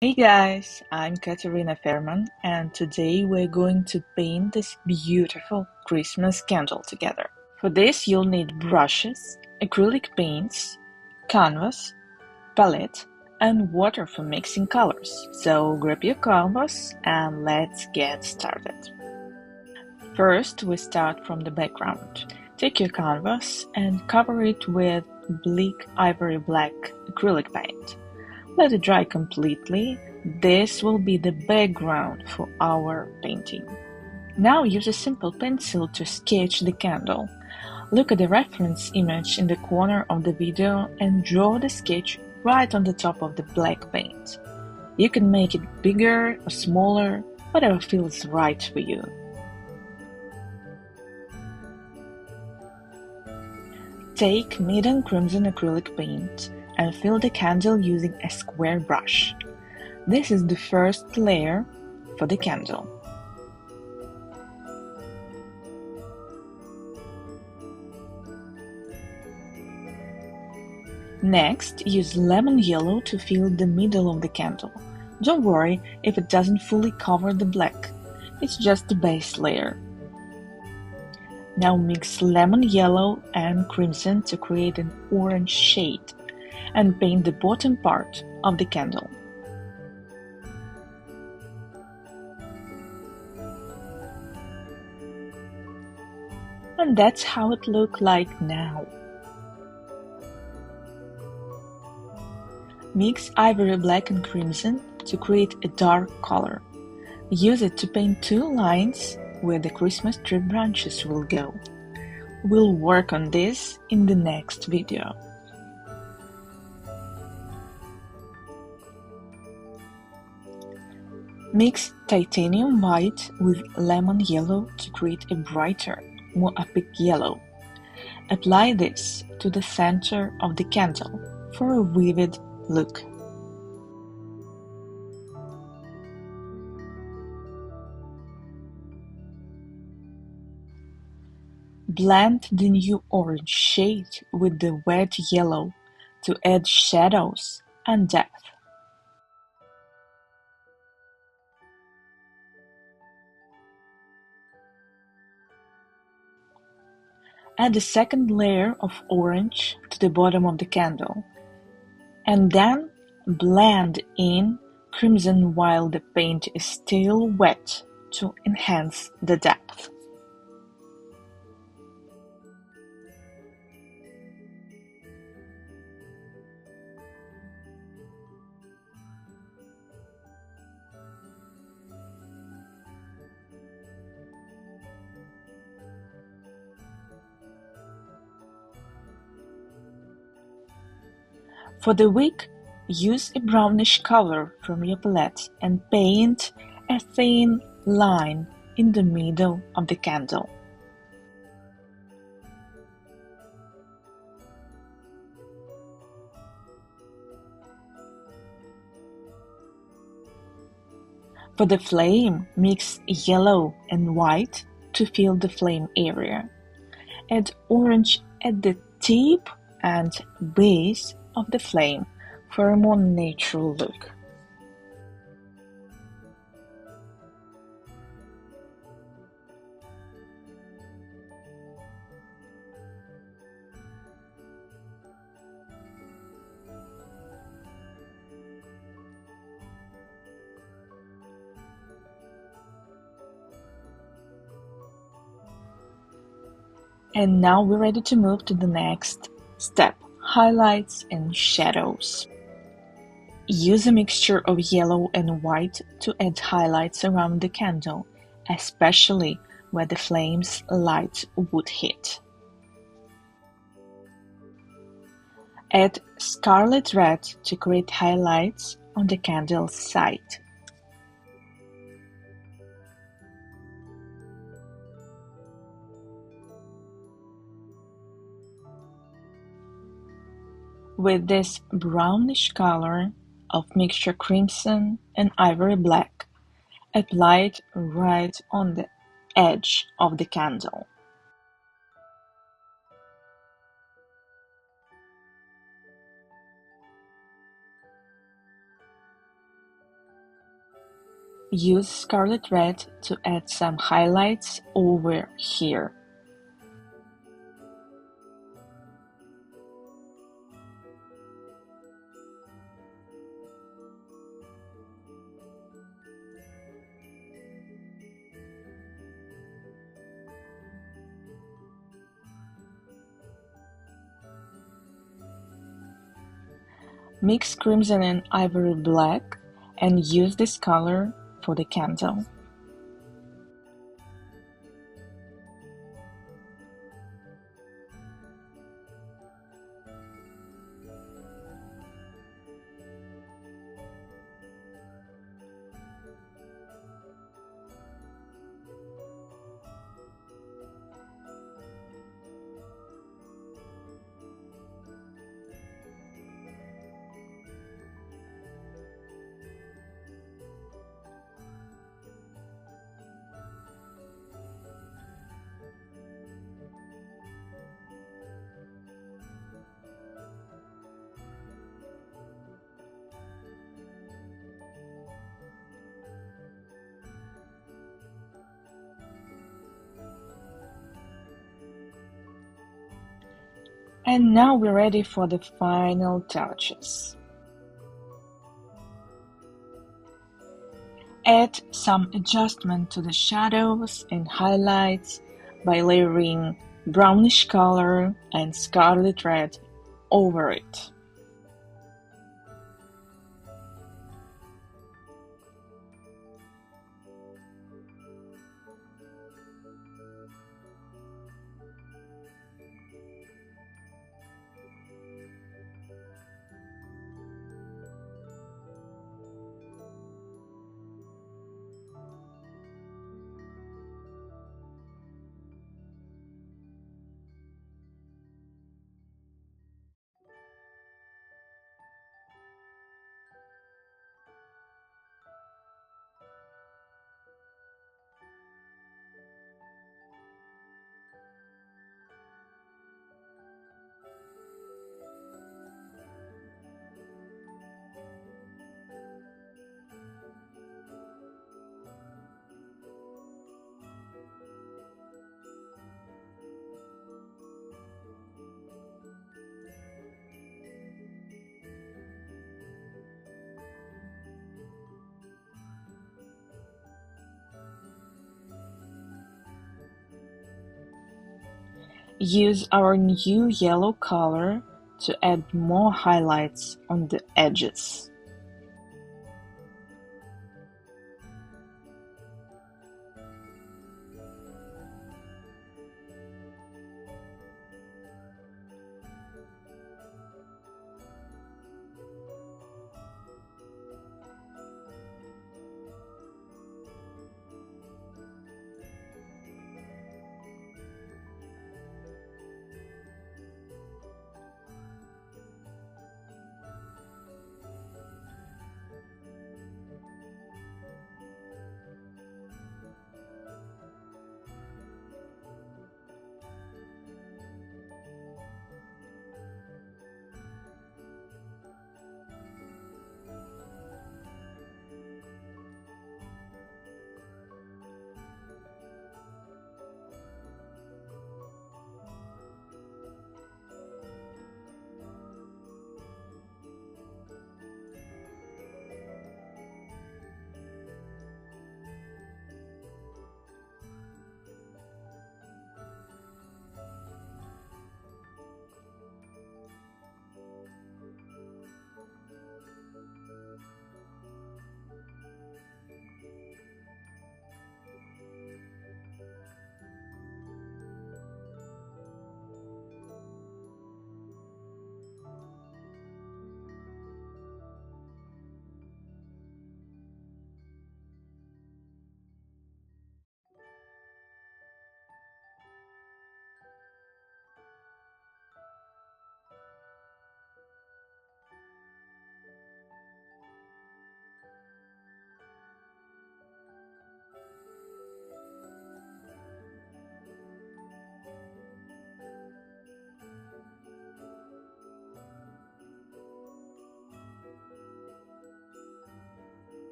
Hey guys, I'm Kateryna Ferman, and today we're going to paint this beautiful Christmas candle together. For this, you'll need brushes, acrylic paints, canvas, palette, and water for mixing colors. So grab your canvas and let's get started. First, we start from the background. Take your canvas and cover it with bleak ivory black acrylic paint. Let it dry completely. This will be the background for our painting. Now use a simple pencil to sketch the candle. Look at the reference image in the corner of the video and draw the sketch right on the top of the black paint. You can make it bigger or smaller, whatever feels right for you. Take mid and crimson acrylic paint and fill the candle using a square brush. This is the first layer for the candle. Next, use lemon yellow to fill the middle of the candle. Don't worry if it doesn't fully cover the black, it's just the base layer. Now mix lemon yellow and crimson to create an orange shade and paint the bottom part of the candle. And that's how it looks like now. Mix ivory black and crimson to create a dark color. Use it to paint two lines where the Christmas tree branches will go. We'll work on this in the next video. Mix titanium white with lemon yellow to create a brighter, more epic yellow. Apply this to the center of the candle for a vivid look. Blend the new orange shade with the wet yellow to add shadows and depth. Add a second layer of orange to the bottom of the candle, and then blend in crimson while the paint is still wet to enhance the depth. For the wick, use a brownish color from your palette and paint a thin line in the middle of the candle. For the flame, mix yellow and white to fill the flame area. Add orange at the tip and base of the flame for a more natural look. And now we're ready to move to the next step, highlights and shadows. Use a mixture of yellow and white to add highlights around the candle, especially where the flame's light would hit. Add scarlet red to create highlights on the candle's side. With this brownish color of mixture crimson and ivory black, apply it right on the edge of the candle. Use scarlet red to add some highlights over here. Mix crimson and ivory black and use this color for the candle. And now we're ready for the final touches. Add some adjustment to the shadows and highlights by layering brownish color and scarlet red over it. Use our new yellow color to add more highlights on the edges.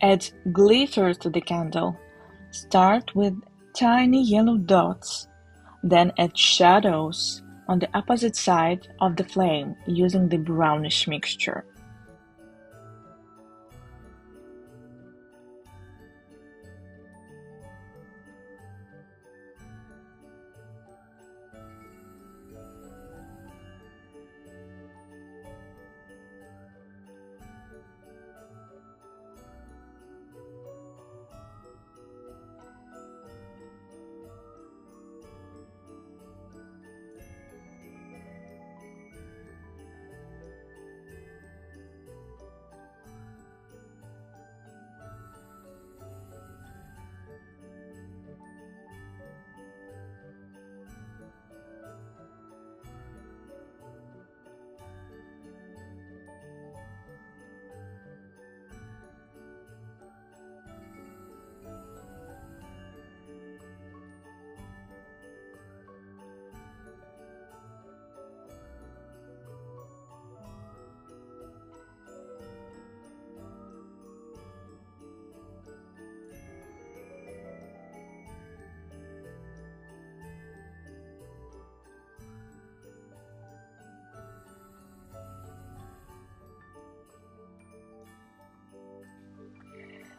Add glitter to the candle. Start with tiny yellow dots, then add shadows on the opposite side of the flame using the brownish mixture.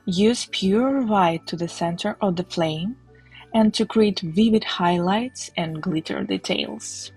Use pure white to the center of the flame and to create vivid highlights and glitter details.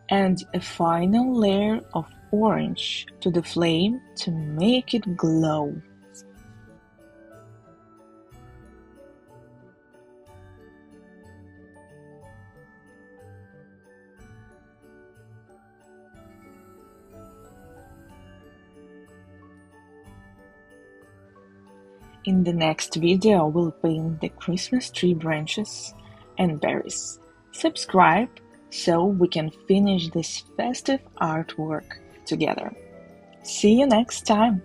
And a final layer of orange to the flame to make it glow. In the next video, we'll paint the Christmas tree branches and berries. Subscribe so we can finish this festive artwork together. See you next time!